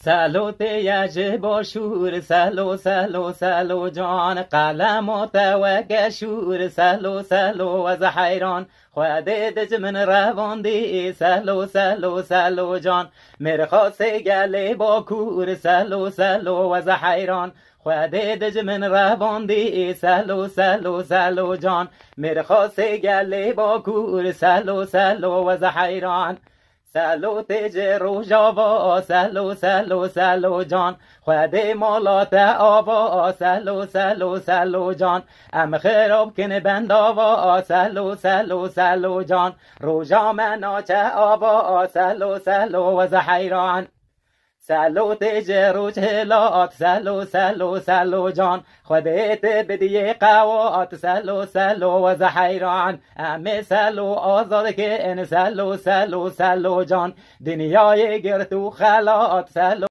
سلو تیج باشور سلو سلو سلو جان قلم و توقع شور سلو سلو از حیران خود دجمن رواندی سلو سلو سلو جان مرخاص گله با کور سلو سلو از حیران خود دجمن رواندی سلو سلو سلو جان مرخاص گله با کور سلو سلو از حیران سلو تیج روژاوا سلو سلو سلو جان خود مالات آوا سلو سلو سلو جان ام خراب کن بنداوا سلو سلو سلو جان روژا مناچه آوا سلو سلو از حیران سلو تیج روج هلات سلو سلو سلو جان خودت بدی قوات سلو سلو از حیران ام سلو آزاد که ان سلو سلو سلو جان دنیای گرتو خلات سلو